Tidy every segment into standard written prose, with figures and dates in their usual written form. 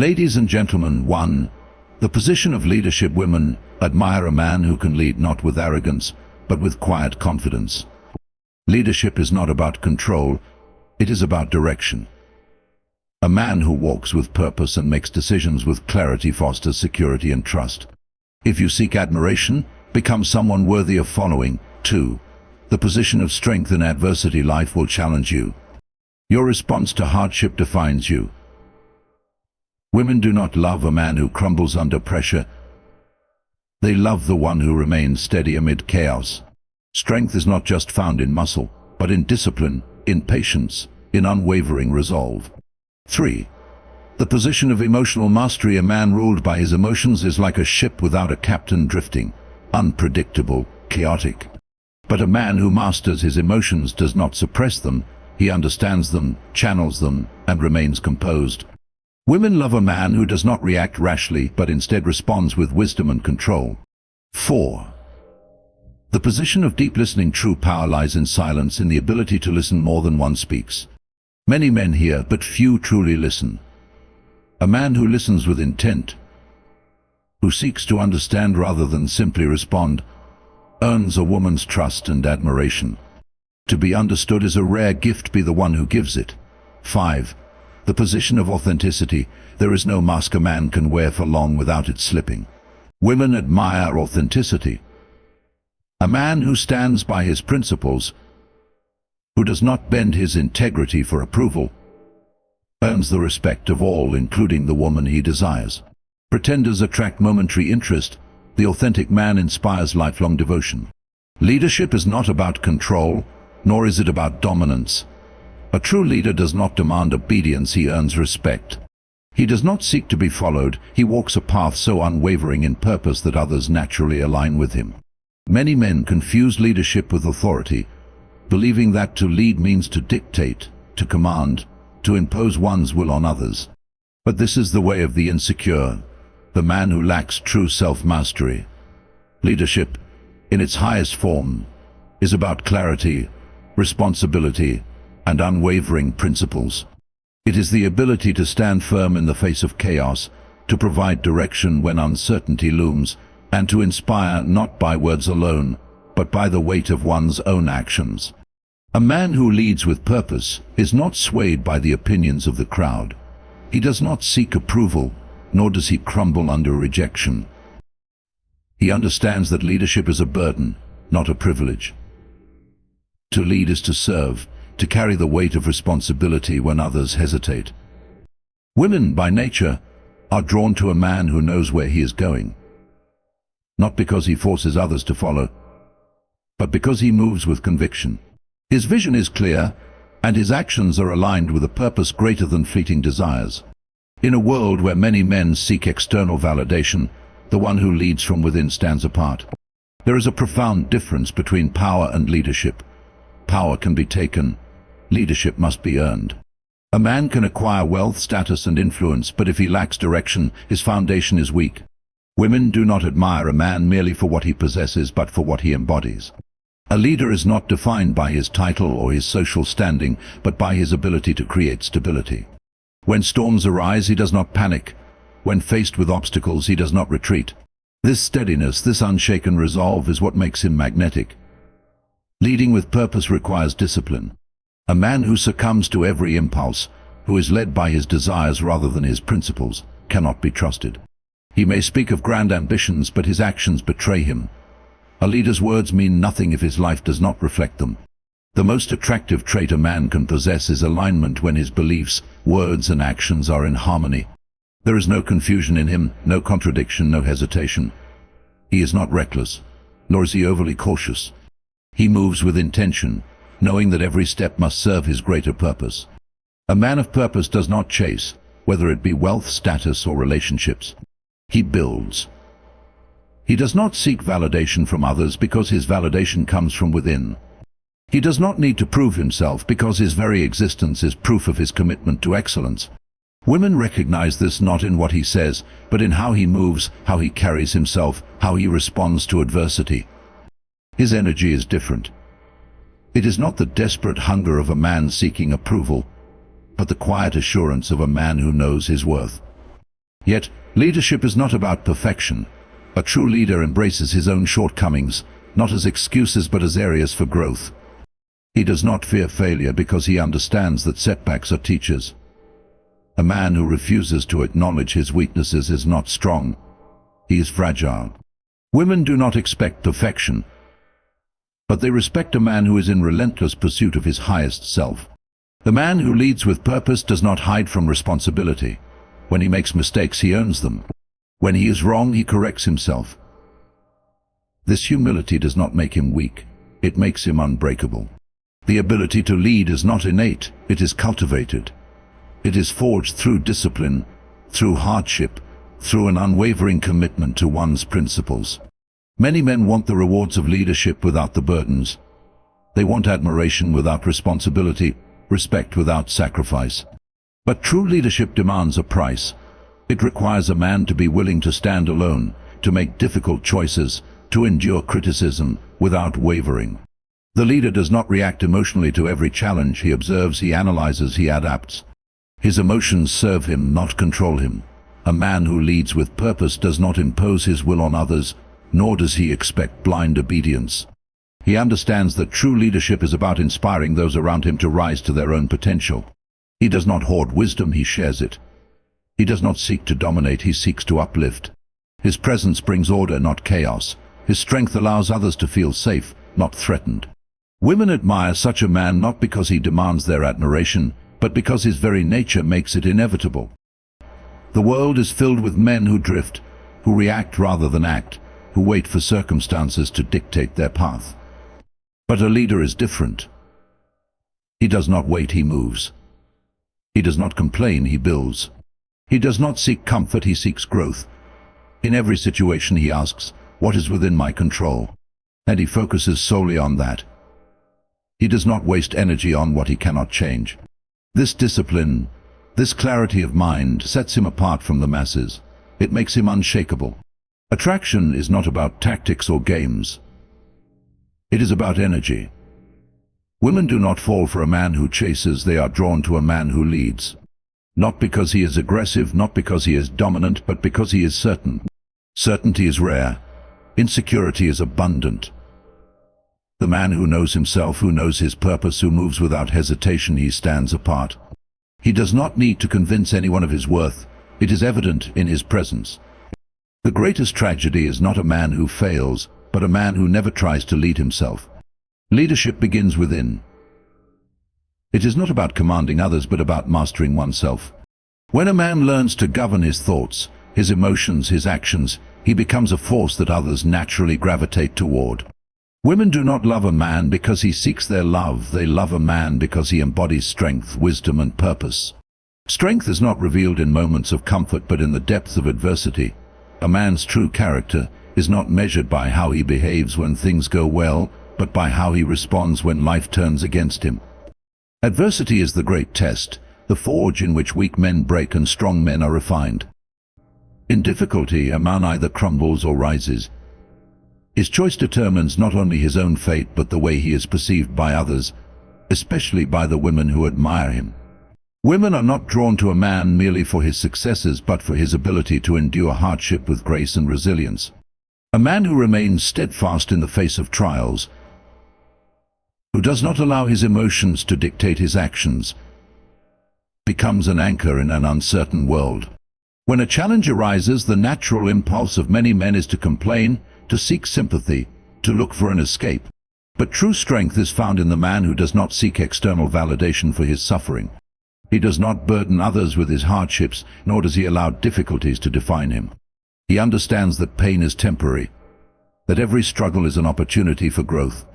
Ladies and gentlemen, 1. The position of leadership. Women admire a man who can lead not with arrogance, but with quiet confidence. Leadership is not about control, it is about direction. A man who walks with purpose and makes decisions with clarity fosters security and trust. If you seek admiration, become someone worthy of following. 2. The position of strength in adversity. Life will challenge you. Your response to hardship defines you. Women do not love a man who crumbles under pressure. They love the one who remains steady amid chaos. Strength is not just found in muscle, but in discipline, in patience, in unwavering resolve. 3. The position of emotional mastery. A man ruled by his emotions is like a ship without a captain, drifting, unpredictable, chaotic. But a man who masters his emotions does not suppress them. He understands them, channels them, and remains composed. Women love a man who does not react rashly, but instead responds with wisdom and control. 4. The position of deep listening. True power lies in silence, in the ability to listen more than one speaks. Many men hear, but few truly listen. A man who listens with intent, who seeks to understand rather than simply respond, earns a woman's trust and admiration. To be understood is a rare gift, be the one who gives it. 5. The position of authenticity. There is no mask a man can wear for long without it slipping. Women admire authenticity. A man who stands by his principles, who does not bend his integrity for approval, earns the respect of all, including the woman he desires. Pretenders attract momentary interest. The authentic man inspires lifelong devotion. Leadership is not about control, nor is it about dominance. A true leader does not demand obedience, he earns respect. He does not seek to be followed, he walks a path so unwavering in purpose that others naturally align with him. Many men confuse leadership with authority, believing that to lead means to dictate, to command, to impose one's will on others. But this is the way of the insecure, the man who lacks true self-mastery. Leadership, in its highest form, is about clarity, responsibility, and unwavering principles. It is the ability to stand firm in the face of chaos, to provide direction when uncertainty looms, and to inspire not by words alone, but by the weight of one's own actions. A man who leads with purpose is not swayed by the opinions of the crowd. He does not seek approval, nor does he crumble under rejection. He understands that leadership is a burden, not a privilege. To lead is to serve, to carry the weight of responsibility when others hesitate. Women, by nature, are drawn to a man who knows where he is going. Not because he forces others to follow, but because he moves with conviction. His vision is clear, and his actions are aligned with a purpose greater than fleeting desires. In a world where many men seek external validation, the one who leads from within stands apart. There is a profound difference between power and leadership. Power can be taken, leadership must be earned. A man can acquire wealth, status, and influence, but if he lacks direction, his foundation is weak. Women do not admire a man merely for what he possesses, but for what he embodies. A leader is not defined by his title or his social standing, but by his ability to create stability. When storms arise, he does not panic. When faced with obstacles, he does not retreat. This steadiness, this unshaken resolve is what makes him magnetic. Leading with purpose requires discipline. A man who succumbs to every impulse, who is led by his desires rather than his principles, cannot be trusted. He may speak of grand ambitions, but his actions betray him. A leader's words mean nothing if his life does not reflect them. The most attractive trait a man can possess is alignment, when his beliefs, words, and actions are in harmony. There is no confusion in him, no contradiction, no hesitation. He is not reckless, nor is he overly cautious. He moves with intention, knowing that every step must serve his greater purpose. A man of purpose does not chase, whether it be wealth, status, or relationships. He builds. He does not seek validation from others because his validation comes from within. He does not need to prove himself because his very existence is proof of his commitment to excellence. Women recognize this not in what he says, but in how he moves, how he carries himself, how he responds to adversity. His energy is different. It is not the desperate hunger of a man seeking approval, but the quiet assurance of a man who knows his worth. Yet, leadership is not about perfection. A true leader embraces his own shortcomings, not as excuses but as areas for growth. He does not fear failure because he understands that setbacks are teachers. A man who refuses to acknowledge his weaknesses is not strong. He is fragile. Women do not expect perfection, but they respect a man who is in relentless pursuit of his highest self. The man who leads with purpose does not hide from responsibility. When he makes mistakes, he owns them. When he is wrong, he corrects himself. This humility does not make him weak. It makes him unbreakable. The ability to lead is not innate, it is cultivated. It is forged through discipline, through hardship, through an unwavering commitment to one's principles. Many men want the rewards of leadership without the burdens. They want admiration without responsibility, respect without sacrifice. But true leadership demands a price. It requires a man to be willing to stand alone, to make difficult choices, to endure criticism without wavering. The leader does not react emotionally to every challenge. He observes, he analyzes, he adapts. His emotions serve him, not control him. A man who leads with purpose does not impose his will on others, nor does he expect blind obedience. He understands that true leadership is about inspiring those around him to rise to their own potential. He does not hoard wisdom, he shares it. He does not seek to dominate, he seeks to uplift. His presence brings order, not chaos. His strength allows others to feel safe, not threatened. Women admire such a man not because he demands their admiration, but because his very nature makes it inevitable. The world is filled with men who drift, who react rather than act, who wait for circumstances to dictate their path. But a leader is different. He does not wait, he moves. He does not complain, he builds. He does not seek comfort, he seeks growth. In every situation he asks, what is within my control? And he focuses solely on that. He does not waste energy on what he cannot change. This discipline, this clarity of mind sets him apart from the masses. It makes him unshakable. Attraction is not about tactics or games. It is about energy. Women do not fall for a man who chases, they are drawn to a man who leads. Not because he is aggressive, not because he is dominant, but because he is certain. Certainty is rare. Insecurity is abundant. The man who knows himself, who knows his purpose, who moves without hesitation, he stands apart. He does not need to convince anyone of his worth. It is evident in his presence. The greatest tragedy is not a man who fails, but a man who never tries to lead himself. Leadership begins within. It is not about commanding others, but about mastering oneself. When a man learns to govern his thoughts, his emotions, his actions, he becomes a force that others naturally gravitate toward. Women do not love a man because he seeks their love, they love a man because he embodies strength, wisdom, and purpose. Strength is not revealed in moments of comfort but in the depth of adversity. A man's true character is not measured by how he behaves when things go well, but by how he responds when life turns against him. Adversity is the great test, the forge in which weak men break and strong men are refined. In difficulty, a man either crumbles or rises. His choice determines not only his own fate but the way he is perceived by others, especially by the women who admire him. Women are not drawn to a man merely for his successes but for his ability to endure hardship with grace and resilience. A man who remains steadfast in the face of trials, who does not allow his emotions to dictate his actions, becomes an anchor in an uncertain world. When a challenge arises, the natural impulse of many men is to complain, to seek sympathy, to look for an escape. But true strength is found in the man who does not seek external validation for his suffering. He does not burden others with his hardships, nor does he allow difficulties to define him. He understands that pain is temporary, that every struggle is an opportunity for growth.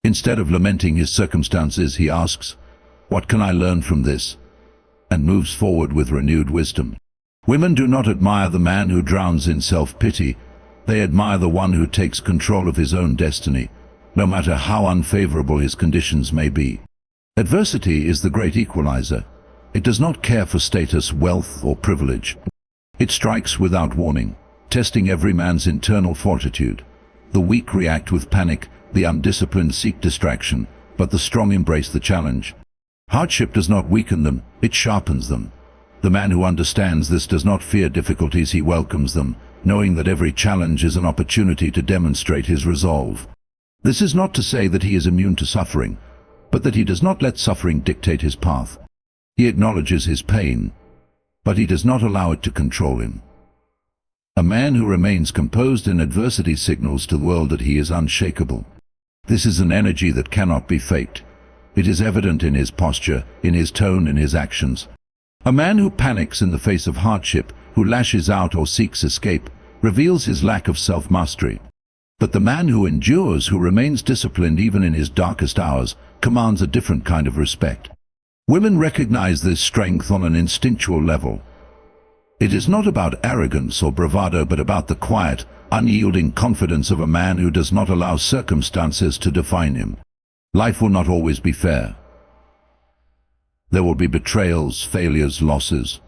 Instead of lamenting his circumstances, he asks, "What can I learn from this?" and moves forward with renewed wisdom. Women do not admire the man who drowns in self-pity. They admire the one who takes control of his own destiny, no matter how unfavorable his conditions may be. Adversity is the great equalizer. It does not care for status, wealth, or privilege. It strikes without warning, testing every man's internal fortitude. The weak react with panic, the undisciplined seek distraction, but the strong embrace the challenge. Hardship does not weaken them, it sharpens them. The man who understands this does not fear difficulties, he welcomes them, knowing that every challenge is an opportunity to demonstrate his resolve. This is not to say that he is immune to suffering, but that he does not let suffering dictate his path. He acknowledges his pain, but he does not allow it to control him. A man who remains composed in adversity signals to the world that he is unshakable. This is an energy that cannot be faked. It is evident in his posture, in his tone, in his actions. A man who panics in the face of hardship, who lashes out or seeks escape, reveals his lack of self-mastery. But the man who endures, who remains disciplined even in his darkest hours, commands a different kind of respect. Women recognize this strength on an instinctual level. It is not about arrogance or bravado, but about the quiet, unyielding confidence of a man who does not allow circumstances to define him. Life will not always be fair. There will be betrayals, failures, losses.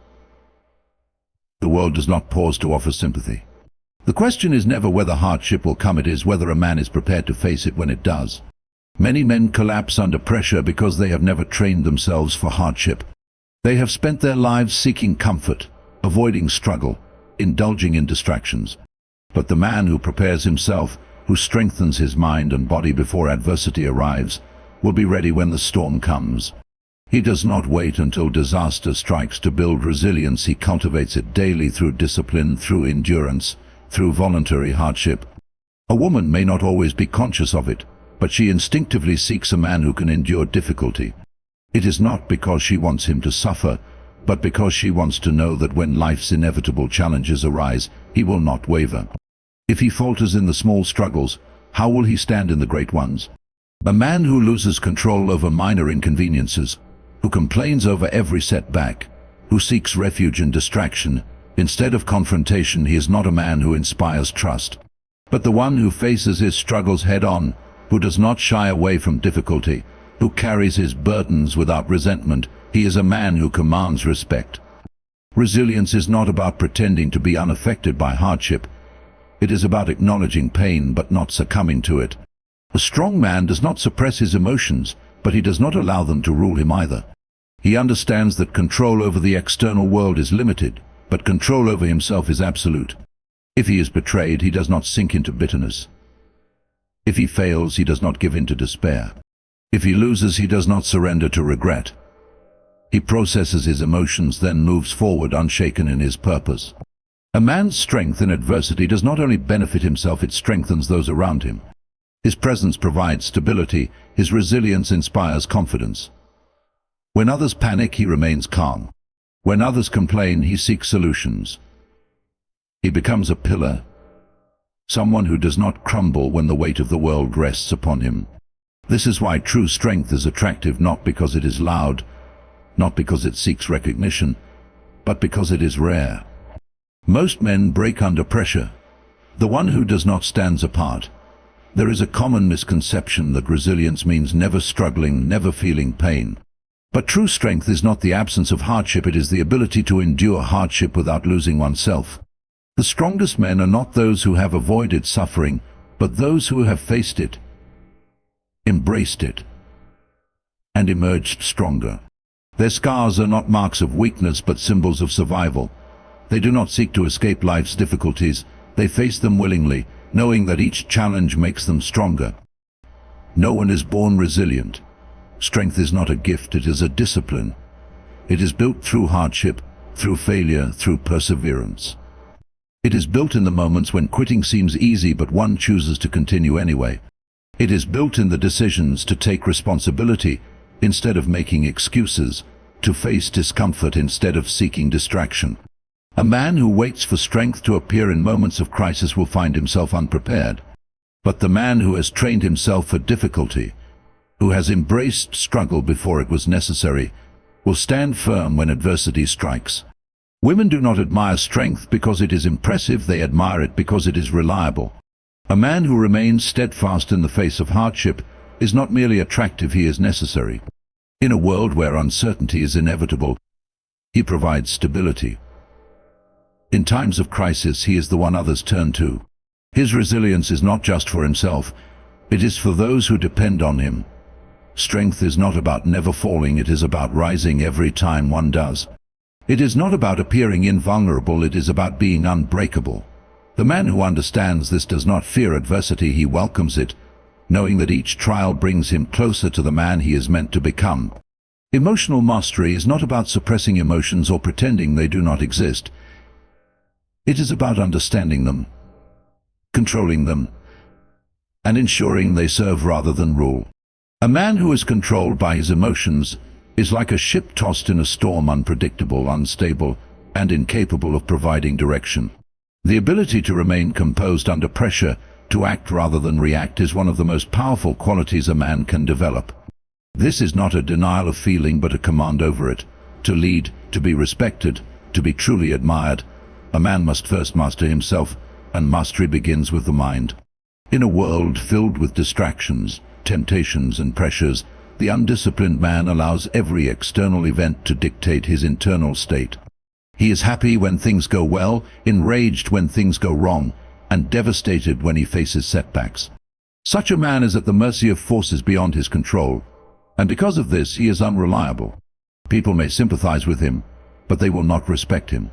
The world does not pause to offer sympathy. The question is never whether hardship will come, it is whether a man is prepared to face it when it does. Many men collapse under pressure because they have never trained themselves for hardship. They have spent their lives seeking comfort, avoiding struggle, indulging in distractions. But the man who prepares himself, who strengthens his mind and body before adversity arrives, will be ready when the storm comes. He does not wait until disaster strikes to build resilience. He cultivates it daily through discipline, through endurance, through voluntary hardship. A woman may not always be conscious of it, but she instinctively seeks a man who can endure difficulty. It is not because she wants him to suffer, but because she wants to know that when life's inevitable challenges arise, he will not waver. If he falters in the small struggles, how will he stand in the great ones? A man who loses control over minor inconveniences, who complains over every setback, who seeks refuge in distraction, instead of confrontation, he is not a man who inspires trust, but the one who faces his struggles head-on, who does not shy away from difficulty, who carries his burdens without resentment. He is a man who commands respect. Resilience is not about pretending to be unaffected by hardship. It is about acknowledging pain but not succumbing to it. A strong man does not suppress his emotions, but he does not allow them to rule him either. He understands that control over the external world is limited, but control over himself is absolute. If he is betrayed, he does not sink into bitterness. If he fails, he does not give in to despair. If he loses, he does not surrender to regret. He processes his emotions, then moves forward unshaken in his purpose. A man's strength in adversity does not only benefit himself, it strengthens those around him. His presence provides stability, his resilience inspires confidence. When others panic, he remains calm. When others complain, he seeks solutions. He becomes a pillar, someone who does not crumble when the weight of the world rests upon him. This is why true strength is attractive, not because it is loud, not because it seeks recognition, but because it is rare. Most men break under pressure. The one who does not stands apart. There is a common misconception that resilience means never struggling, never feeling pain. But true strength is not the absence of hardship, it is the ability to endure hardship without losing oneself. The strongest men are not those who have avoided suffering, but those who have faced it, embraced it, and emerged stronger. Their scars are not marks of weakness, but symbols of survival. They do not seek to escape life's difficulties, they face them willingly, knowing that each challenge makes them stronger. No one is born resilient. Strength is not a gift, it is a discipline. It is built through hardship, through failure, through perseverance. It is built in the moments when quitting seems easy but one chooses to continue anyway. It is built in the decisions to take responsibility instead of making excuses, to face discomfort instead of seeking distraction. A man who waits for strength to appear in moments of crisis will find himself unprepared. But the man who has trained himself for difficulty, who has embraced struggle before it was necessary, will stand firm when adversity strikes. Women do not admire strength because it is impressive, they admire it because it is reliable. A man who remains steadfast in the face of hardship is not merely attractive, he is necessary. In a world where uncertainty is inevitable, he provides stability. In times of crisis, he is the one others turn to. His resilience is not just for himself, it is for those who depend on him. Strength is not about never falling, it is about rising every time one does. It is not about appearing invulnerable, it is about being unbreakable. The man who understands this does not fear adversity, he welcomes it, knowing that each trial brings him closer to the man he is meant to become. Emotional mastery is not about suppressing emotions or pretending they do not exist. It is about understanding them, controlling them, and ensuring they serve rather than rule. A man who is controlled by his emotions is like a ship tossed in a storm, unpredictable, unstable, and incapable of providing direction. The ability to remain composed under pressure, to act rather than react, is one of the most powerful qualities a man can develop. This is not a denial of feeling but a command over it. To lead, to be respected, to be truly admired, a man must first master himself, and mastery begins with the mind. In a world filled with distractions, temptations and pressures, the undisciplined man allows every external event to dictate his internal state. He is happy when things go well, enraged when things go wrong, and devastated when he faces setbacks. Such a man is at the mercy of forces beyond his control, and because of this he is unreliable. People may sympathize with him, but they will not respect him.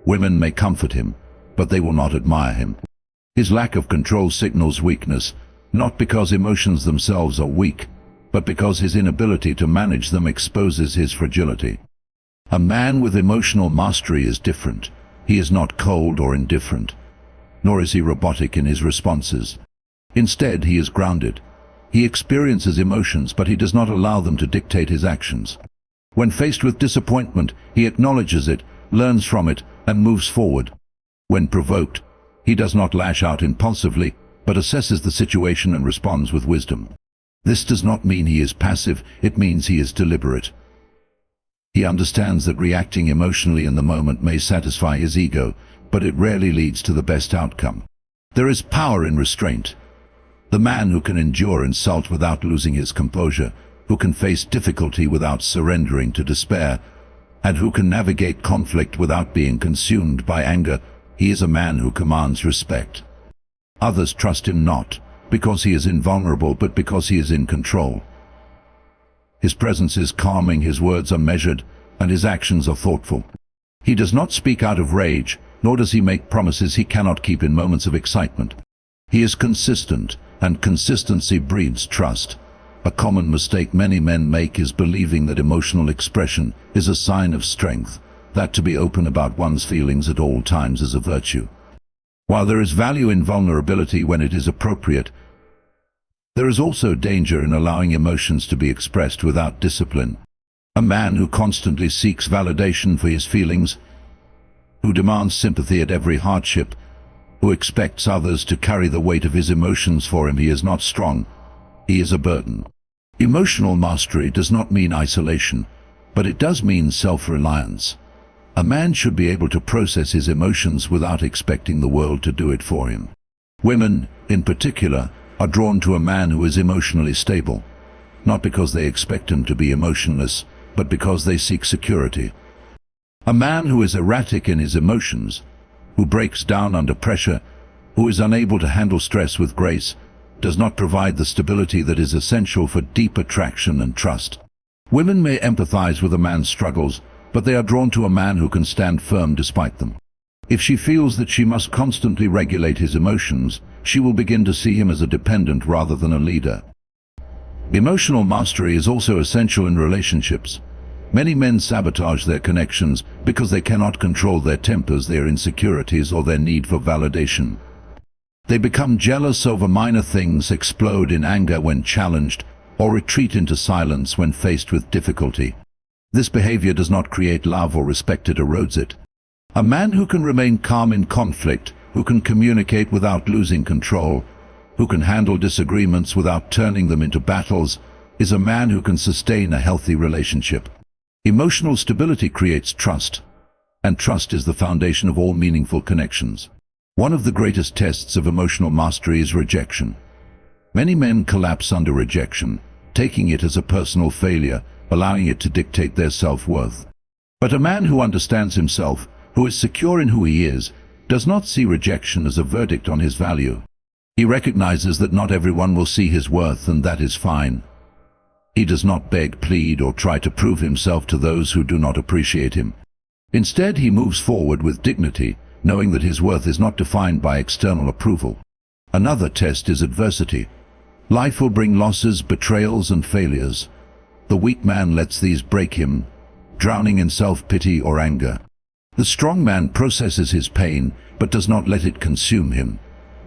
Women may comfort him, but they will not admire him. His lack of control signals weakness, not because emotions themselves are weak, but because his inability to manage them exposes his fragility. A man with emotional mastery is different. He is not cold or indifferent, nor is he robotic in his responses. Instead, he is grounded. He experiences emotions, but he does not allow them to dictate his actions. When faced with disappointment, he acknowledges it, learns from it, and moves forward. When provoked, he does not lash out impulsively, but assesses the situation and responds with wisdom. This does not mean he is passive, it means he is deliberate. He understands that reacting emotionally in the moment may satisfy his ego, but it rarely leads to the best outcome. There is power in restraint. The man who can endure insult without losing his composure, who can face difficulty without surrendering to despair, and who can navigate conflict without being consumed by anger, he is a man who commands respect. Others trust him not because he is invulnerable, but because he is in control. His presence is calming, his words are measured, and his actions are thoughtful. He does not speak out of rage, nor does he make promises he cannot keep in moments of excitement. He is consistent, and consistency breeds trust. A common mistake many men make is believing that emotional expression is a sign of strength, that to be open about one's feelings at all times is a virtue. While there is value in vulnerability when it is appropriate, there is also danger in allowing emotions to be expressed without discipline. A man who constantly seeks validation for his feelings, who demands sympathy at every hardship, who expects others to carry the weight of his emotions for him, he is not strong, he is a burden. Emotional mastery does not mean isolation, but it does mean self-reliance. A man should be able to process his emotions without expecting the world to do it for him. Women, in particular, are drawn to a man who is emotionally stable, not because they expect him to be emotionless, but because they seek security. A man who is erratic in his emotions, who breaks down under pressure, who is unable to handle stress with grace, does not provide the stability that is essential for deep attraction and trust. Women may empathize with a man's struggles, but they are drawn to a man who can stand firm despite them. If she feels that she must constantly regulate his emotions, she will begin to see him as a dependent rather than a leader. Emotional mastery is also essential in relationships. Many men sabotage their connections because they cannot control their tempers, their insecurities, or their need for validation. They become jealous over minor things, explode in anger when challenged, or retreat into silence when faced with difficulty. This behavior does not create love or respect, it erodes it. A man who can remain calm in conflict, who can communicate without losing control, who can handle disagreements without turning them into battles, is a man who can sustain a healthy relationship. Emotional stability creates trust, and trust is the foundation of all meaningful connections. One of the greatest tests of emotional mastery is rejection. Many men collapse under rejection, taking it as a personal failure, allowing it to dictate their self-worth. But a man who understands himself, who is secure in who he is, does not see rejection as a verdict on his value. He recognizes that not everyone will see his worth, and that is fine. He does not beg, plead, or try to prove himself to those who do not appreciate him. Instead, he moves forward with dignity, knowing that his worth is not defined by external approval. Another test is adversity. Life will bring losses, betrayals, and failures. The weak man lets these break him, drowning in self-pity or anger. The strong man processes his pain, but does not let it consume him.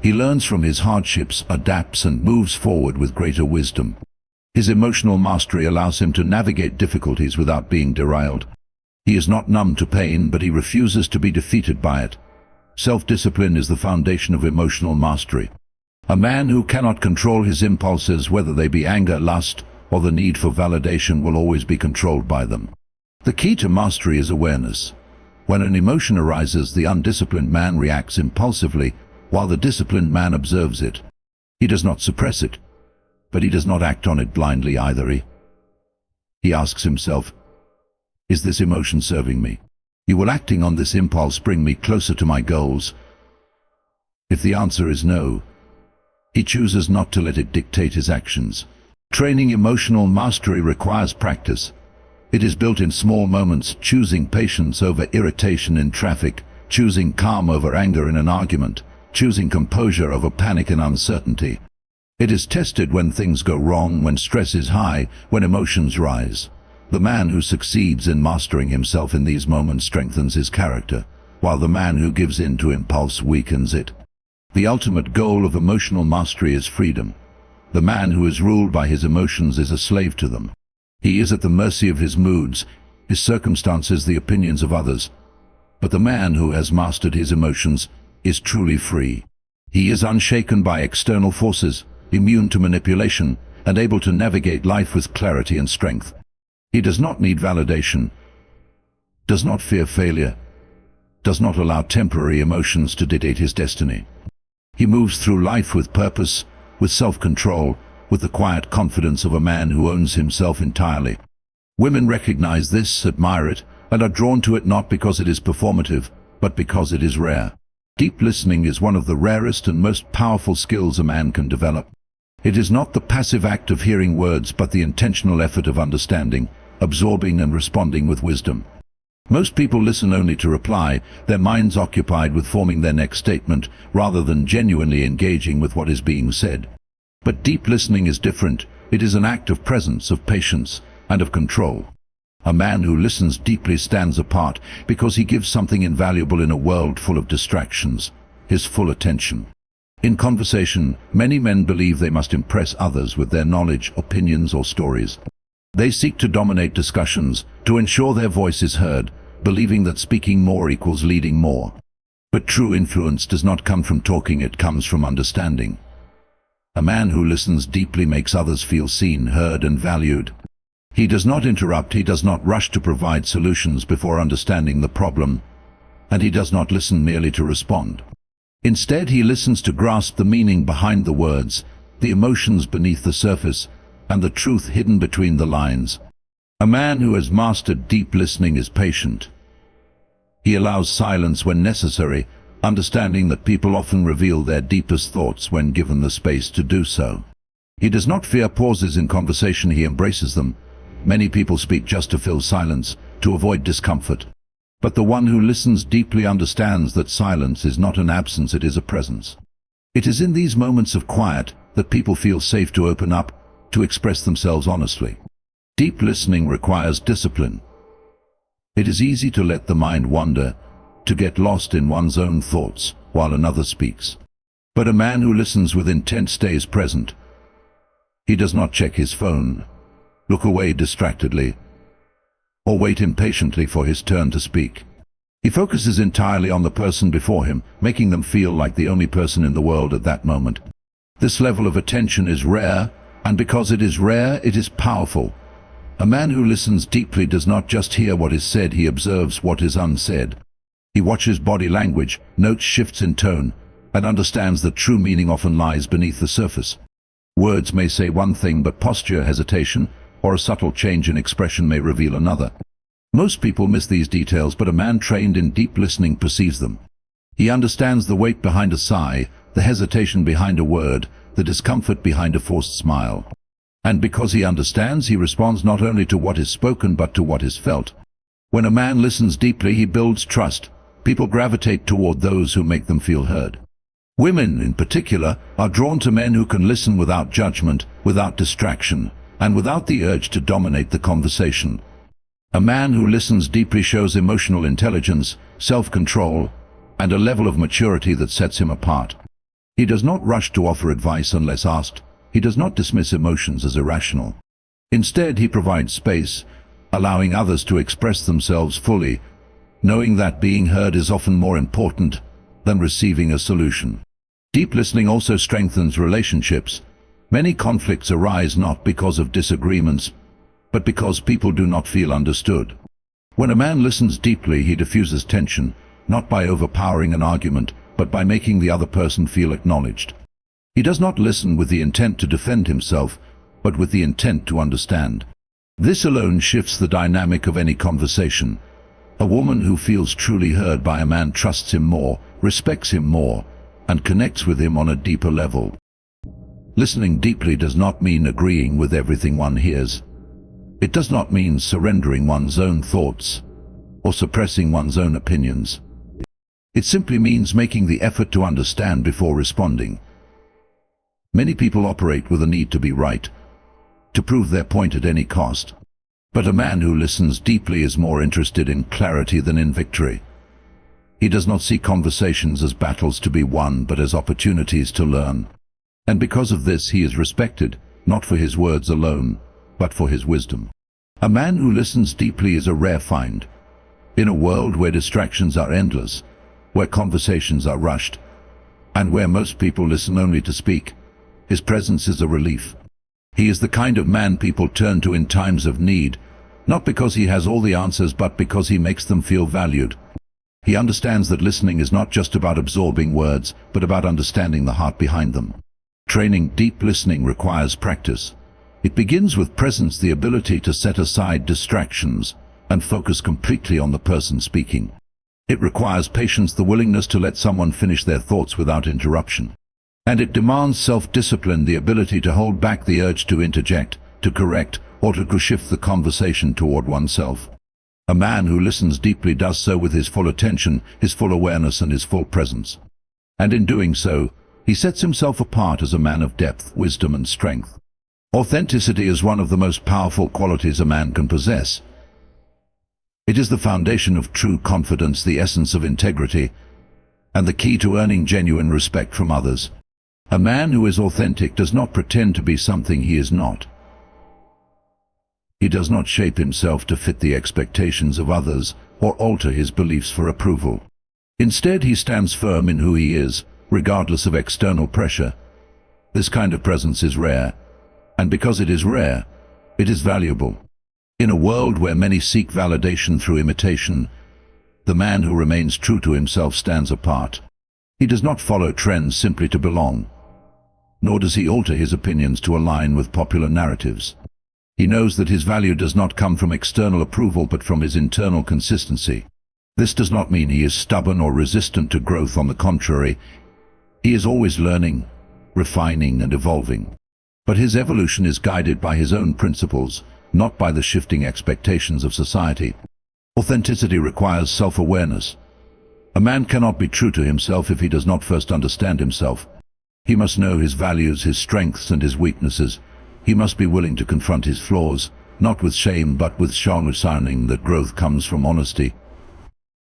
He learns from his hardships, adapts, and moves forward with greater wisdom. His emotional mastery allows him to navigate difficulties without being derailed. He is not numb to pain, but he refuses to be defeated by it. Self-discipline is the foundation of emotional mastery. A man who cannot control his impulses, whether they be anger, lust, or the need for validation, will always be controlled by them. The key to mastery is awareness. When an emotion arises, the undisciplined man reacts impulsively, while the disciplined man observes it. He does not suppress it, but he does not act on it blindly either. He asks himself, is this emotion serving me? Will acting on this impulse bring me closer to my goals? If the answer is no, he chooses not to let it dictate his actions. Training emotional mastery requires practice. It is built in small moments, choosing patience over irritation in traffic, choosing calm over anger in an argument, choosing composure over panic and uncertainty. It is tested when things go wrong, when stress is high, when emotions rise. The man who succeeds in mastering himself in these moments strengthens his character, while the man who gives in to impulse weakens it. The ultimate goal of emotional mastery is freedom. The man who is ruled by his emotions is a slave to them. He is at the mercy of his moods, his circumstances, the opinions of others. But the man who has mastered his emotions is truly free. He is unshaken by external forces, immune to manipulation, and able to navigate life with clarity and strength. He does not need validation, does not fear failure, does not allow temporary emotions to dictate his destiny. He moves through life with purpose, with self-control, with the quiet confidence of a man who owns himself entirely. Women recognize this, admire it, and are drawn to it not because it is performative, but because it is rare. Deep listening is one of the rarest and most powerful skills a man can develop. It is not the passive act of hearing words, but the intentional effort of understanding, absorbing, and responding with wisdom. Most people listen only to reply, their minds occupied with forming their next statement, rather than genuinely engaging with what is being said. But deep listening is different. It is an act of presence, of patience, and of control. A man who listens deeply stands apart because he gives something invaluable in a world full of distractions: his full attention. In conversation, many men believe they must impress others with their knowledge, opinions, or stories. They seek to dominate discussions, to ensure their voice is heard, believing that speaking more equals leading more. But true influence does not come from talking, it comes from understanding. A man who listens deeply makes others feel seen, heard, and valued. He does not interrupt, he does not rush to provide solutions before understanding the problem, and he does not listen merely to respond. Instead, he listens to grasp the meaning behind the words, the emotions beneath the surface, and the truth hidden between the lines. A man who has mastered deep listening is patient. He allows silence when necessary, understanding that people often reveal their deepest thoughts when given the space to do so. He does not fear pauses in conversation, he embraces them. Many people speak just to fill silence, to avoid discomfort. But the one who listens deeply understands that silence is not an absence, it is a presence. It is in these moments of quiet that people feel safe to open up, to express themselves honestly. Deep listening requires discipline. It is easy to let the mind wander, to get lost in one's own thoughts while another speaks. But a man who listens with intent stays present. He does not check his phone, look away distractedly, or wait impatiently for his turn to speak. He focuses entirely on the person before him, making them feel like the only person in the world at that moment. This level of attention is rare, and because it is rare, it is powerful. A man who listens deeply does not just hear what is said, he observes what is unsaid. He watches body language, notes shifts in tone, and understands that true meaning often lies beneath the surface. Words may say one thing, but posture, hesitation, or a subtle change in expression may reveal another. Most people miss these details, but a man trained in deep listening perceives them. He understands the weight behind a sigh, the hesitation behind a word, the discomfort behind a forced smile. And because he understands, he responds not only to what is spoken but to what is felt. When a man listens deeply, he builds trust. People gravitate toward those who make them feel heard. Women, in particular, are drawn to men who can listen without judgment, without distraction, and without the urge to dominate the conversation. A man who listens deeply shows emotional intelligence, self-control, and a level of maturity that sets him apart. He does not rush to offer advice unless asked. He does not dismiss emotions as irrational. Instead, he provides space, allowing others to express themselves fully, knowing that being heard is often more important than receiving a solution. Deep listening also strengthens relationships. Many conflicts arise not because of disagreements, but because people do not feel understood. When a man listens deeply, he diffuses tension, not by overpowering an argument, but by making the other person feel acknowledged. He does not listen with the intent to defend himself, but with the intent to understand. This alone shifts the dynamic of any conversation. A woman who feels truly heard by a man trusts him more, respects him more, and connects with him on a deeper level. Listening deeply does not mean agreeing with everything one hears. It does not mean surrendering one's own thoughts or suppressing one's own opinions. It simply means making the effort to understand before responding. Many people operate with a need to be right, to prove their point at any cost. But a man who listens deeply is more interested in clarity than in victory. He does not see conversations as battles to be won, but as opportunities to learn. And because of this, he is respected, not for his words alone, but for his wisdom. A man who listens deeply is a rare find. In a world where distractions are endless, where conversations are rushed, and where most people listen only to speak, his presence is a relief. He is the kind of man people turn to in times of need, not because he has all the answers, but because he makes them feel valued. He understands that listening is not just about absorbing words, but about understanding the heart behind them. Training deep listening requires practice. It begins with presence, the ability to set aside distractions and focus completely on the person speaking. It requires patience, the willingness to let someone finish their thoughts without interruption. And it demands self-discipline, the ability to hold back the urge to interject, to correct, or to shift the conversation toward oneself. A man who listens deeply does so with his full attention, his full awareness, and his full presence. And in doing so, he sets himself apart as a man of depth, wisdom, and strength. Authenticity is one of the most powerful qualities a man can possess. It is the foundation of true confidence, the essence of integrity, and the key to earning genuine respect from others. A man who is authentic does not pretend to be something he is not. He does not shape himself to fit the expectations of others or alter his beliefs for approval. Instead, he stands firm in who he is, regardless of external pressure. This kind of presence is rare, and because it is rare, it is valuable. In a world where many seek validation through imitation, the man who remains true to himself stands apart. He does not follow trends simply to belong, nor does he alter his opinions to align with popular narratives. He knows that his value does not come from external approval, but from his internal consistency. This does not mean he is stubborn or resistant to growth. On the contrary, he is always learning, refining, and evolving. But his evolution is guided by his own principles, not by the shifting expectations of society. Authenticity requires self-awareness. A man cannot be true to himself if he does not first understand himself. He must know his values, his strengths, and his weaknesses. He must be willing to confront his flaws, not with shame but with understanding that growth comes from honesty.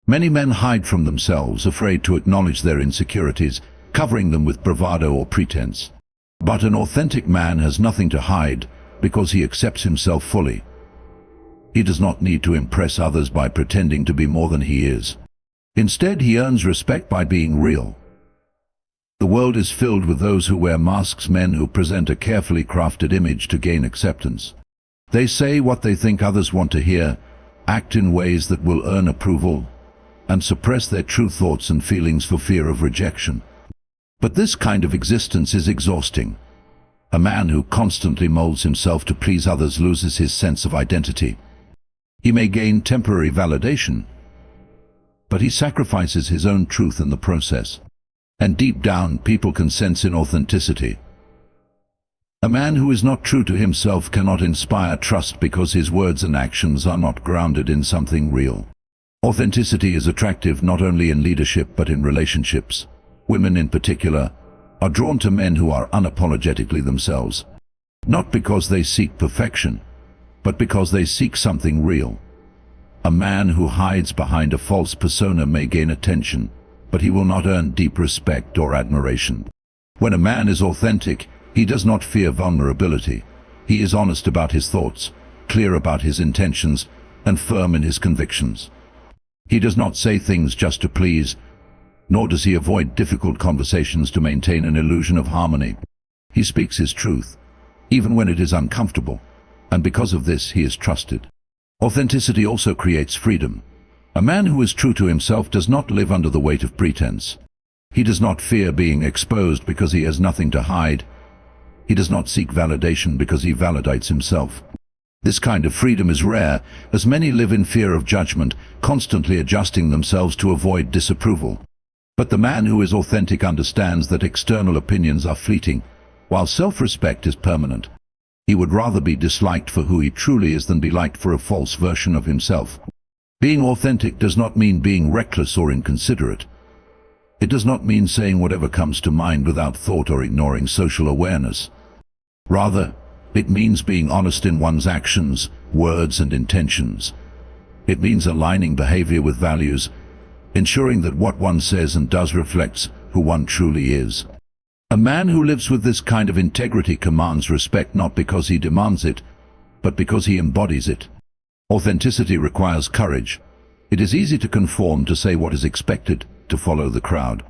Many men hide from themselves, afraid to acknowledge their insecurities, covering them with bravado or pretense. But an authentic man has nothing to hide because he accepts himself fully. He does not need to impress others by pretending to be more than he is. Instead, he earns respect by being real. The world is filled with those who wear masks, men who present a carefully crafted image to gain acceptance. They say what they think others want to hear, act in ways that will earn approval, and suppress their true thoughts and feelings for fear of rejection. But this kind of existence is exhausting. A man who constantly molds himself to please others loses his sense of identity. He may gain temporary validation, but he sacrifices his own truth in the process. And deep down, people can sense inauthenticity. A man who is not true to himself cannot inspire trust because his words and actions are not grounded in something real. Authenticity is attractive not only in leadership but in relationships. Women in particular are drawn to men who are unapologetically themselves, not because they seek perfection, but because they seek something real. A man who hides behind a false persona may gain attention, but he will not earn deep respect or admiration. When a man is authentic, he does not fear vulnerability. He is honest about his thoughts, clear about his intentions, and firm in his convictions. He does not say things just to please, nor does he avoid difficult conversations to maintain an illusion of harmony. He speaks his truth, even when it is uncomfortable, and because of this he is trusted. Authenticity also creates freedom. A man who is true to himself does not live under the weight of pretense. He does not fear being exposed because he has nothing to hide. He does not seek validation because he validates himself. This kind of freedom is rare, as many live in fear of judgment, constantly adjusting themselves to avoid disapproval. But the man who is authentic understands that external opinions are fleeting, while self-respect is permanent. He would rather be disliked for who he truly is than be liked for a false version of himself. Being authentic does not mean being reckless or inconsiderate. It does not mean saying whatever comes to mind without thought or ignoring social awareness. Rather, it means being honest in one's actions, words, and intentions. It means aligning behavior with values, ensuring that what one says and does reflects who one truly is. A man who lives with this kind of integrity commands respect not because he demands it, but because he embodies it. Authenticity requires courage. It is easy to conform, to say what is expected, to follow the crowd.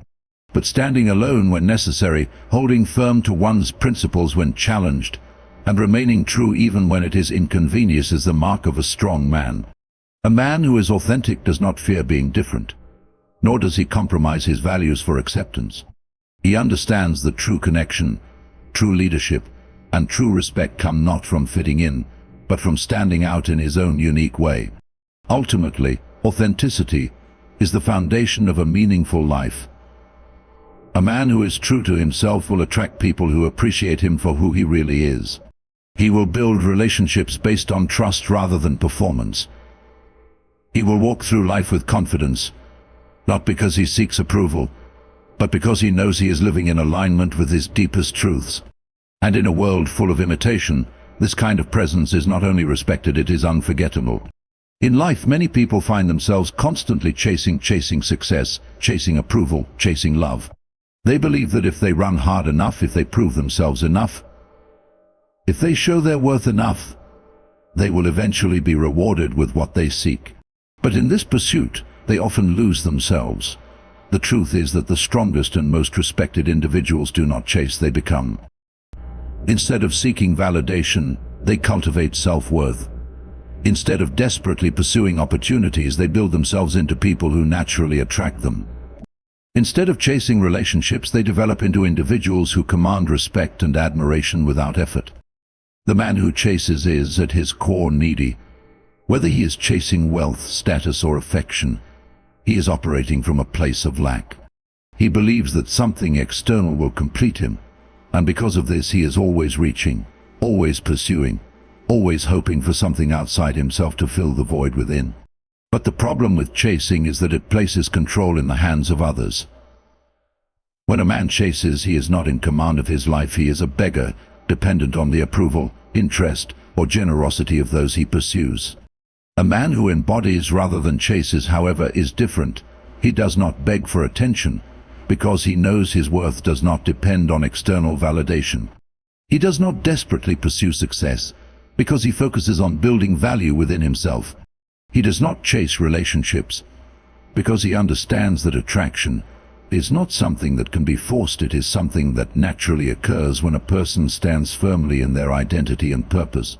But standing alone when necessary, holding firm to one's principles when challenged, and remaining true even when it is inconvenient is the mark of a strong man. A man who is authentic does not fear being different, nor does he compromise his values for acceptance. He understands that true connection, true leadership, and true respect come not from fitting in, but from standing out in his own unique way. Ultimately, authenticity is the foundation of a meaningful life. A man who is true to himself will attract people who appreciate him for who he really is. He will build relationships based on trust rather than performance. He will walk through life with confidence, not because he seeks approval, but because he knows he is living in alignment with his deepest truths. And in a world full of imitation, this kind of presence is not only respected, it is unforgettable. In life, many people find themselves constantly chasing success, chasing approval, chasing love. They believe that if they run hard enough, if they prove themselves enough, if they show their worth enough, they will eventually be rewarded with what they seek. But in this pursuit, they often lose themselves. The truth is that the strongest and most respected individuals do not chase, they become. Instead of seeking validation, they cultivate self-worth. Instead of desperately pursuing opportunities, they build themselves into people who naturally attract them. Instead of chasing relationships, they develop into individuals who command respect and admiration without effort. The man who chases is, at his core, needy. Whether he is chasing wealth, status, or affection, he is operating from a place of lack. He believes that something external will complete him, and because of this he is always reaching, always pursuing, always hoping for something outside himself to fill the void within. But the problem with chasing is that it places control in the hands of others. When a man chases, he is not in command of his life, he is a beggar, dependent on the approval, interest, or generosity of those he pursues. A man who embodies rather than chases, however, is different. He does not beg for attention, because he knows his worth does not depend on external validation. He does not desperately pursue success, because he focuses on building value within himself. He does not chase relationships, because he understands that attraction is not something that can be forced, it is something that naturally occurs when a person stands firmly in their identity and purpose.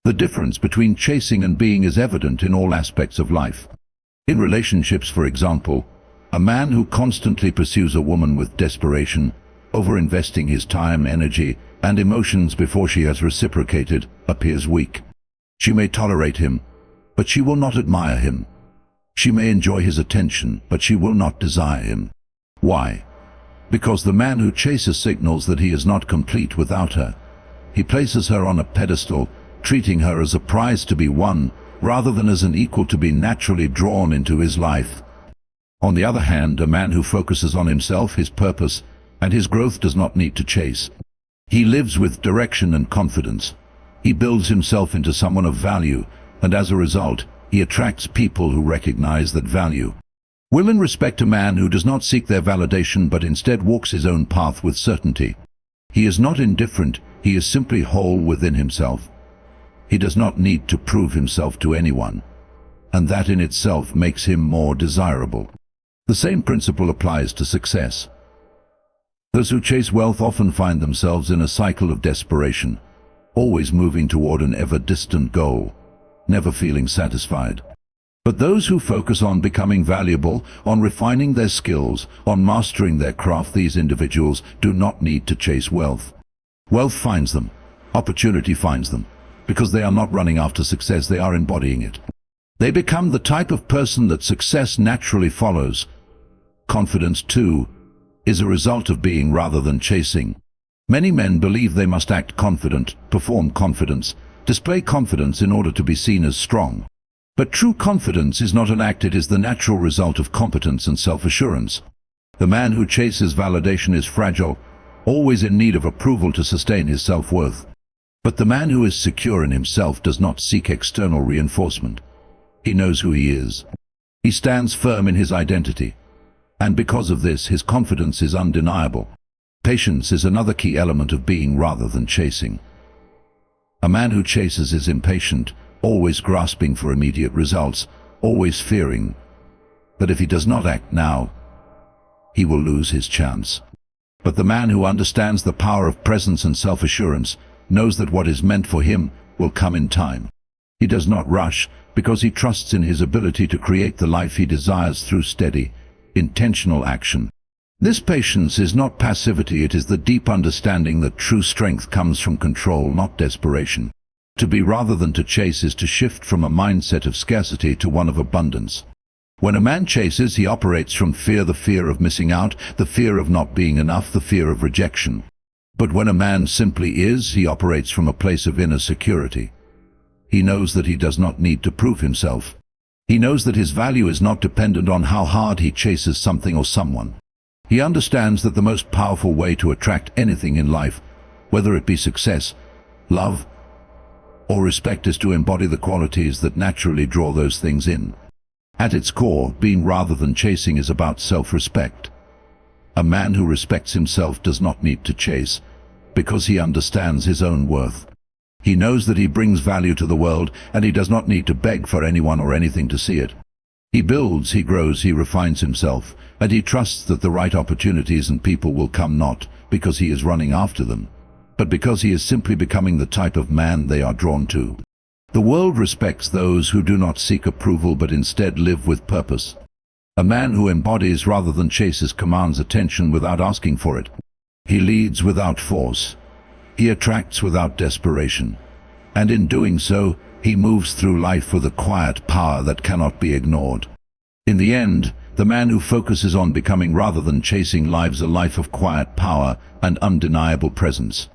The difference between chasing and being is evident in all aspects of life. In relationships, for example, a man who constantly pursues a woman with desperation, over-investing his time, energy, and emotions before she has reciprocated, appears weak. She may tolerate him, but she will not admire him. She may enjoy his attention, but she will not desire him. Why? Because the man who chases signals that he is not complete without her. He places her on a pedestal, treating her as a prize to be won, rather than as an equal to be naturally drawn into his life. On the other hand, a man who focuses on himself, his purpose, and his growth does not need to chase. He lives with direction and confidence. He builds himself into someone of value, and as a result, he attracts people who recognize that value. Women respect a man who does not seek their validation but instead walks his own path with certainty. He is not indifferent, he is simply whole within himself. He does not need to prove himself to anyone, and that in itself makes him more desirable. The same principle applies to success. Those who chase wealth often find themselves in a cycle of desperation, always moving toward an ever-distant goal, never feeling satisfied. But those who focus on becoming valuable, on refining their skills, on mastering their craft, these individuals do not need to chase wealth. Wealth finds them, opportunity finds them, because they are not running after success, they are embodying it. They become the type of person that success naturally follows. Confidence, too, is a result of being rather than chasing. Many men believe they must act confident, perform confidence, display confidence in order to be seen as strong. But true confidence is not an act, it is the natural result of competence and self-assurance. The man who chases validation is fragile, always in need of approval to sustain his self-worth. But the man who is secure in himself does not seek external reinforcement. He knows who he is. He stands firm in his identity. And because of this, his confidence is undeniable. Patience is another key element of being rather than chasing. A man who chases is impatient, always grasping for immediate results, always fearing that if he does not act now, he will lose his chance. But the man who understands the power of presence and self-assurance knows that what is meant for him will come in time. He does not rush because he trusts in his ability to create the life he desires through steady, intentional action. This patience is not passivity, it is the deep understanding that true strength comes from control, not desperation. To be rather than to chase is to shift from a mindset of scarcity to one of abundance. When a man chases, he operates from fear, the fear of missing out, the fear of not being enough, the fear of rejection. But when a man simply is, he operates from a place of inner security. He knows that he does not need to prove himself. He knows that his value is not dependent on how hard he chases something or someone. He understands that the most powerful way to attract anything in life, whether it be success, love, or respect, is to embody the qualities that naturally draw those things in. At its core, being rather than chasing is about self-respect. A man who respects himself does not need to chase, because he understands his own worth. He knows that he brings value to the world, and he does not need to beg for anyone or anything to see it. He builds, he grows, he refines himself, and he trusts that the right opportunities and people will come, not because he is running after them, but because he is simply becoming the type of man they are drawn to. The world respects those who do not seek approval but instead live with purpose. A man who embodies rather than chases commands attention without asking for it. He leads without force. He attracts without desperation. And in doing so, he moves through life with a quiet power that cannot be ignored. In the end, the man who focuses on becoming rather than chasing lives a life of quiet power and undeniable presence.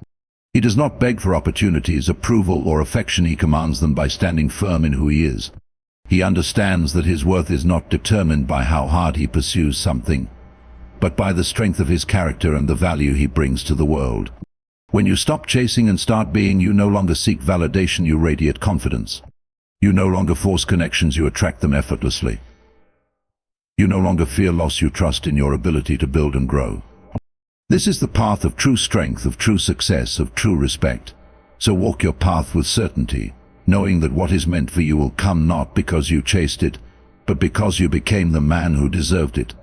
He does not beg for opportunities, approval, or affection. He commands them by standing firm in who he is. He understands that his worth is not determined by how hard he pursues something, but by the strength of his character and the value he brings to the world. When you stop chasing and start being, you no longer seek validation, you radiate confidence. You no longer force connections, you attract them effortlessly. You no longer fear loss, you trust in your ability to build and grow. This is the path of true strength, of true success, of true respect. So walk your path with certainty, knowing that what is meant for you will come not because you chased it, but because you became the man who deserved it.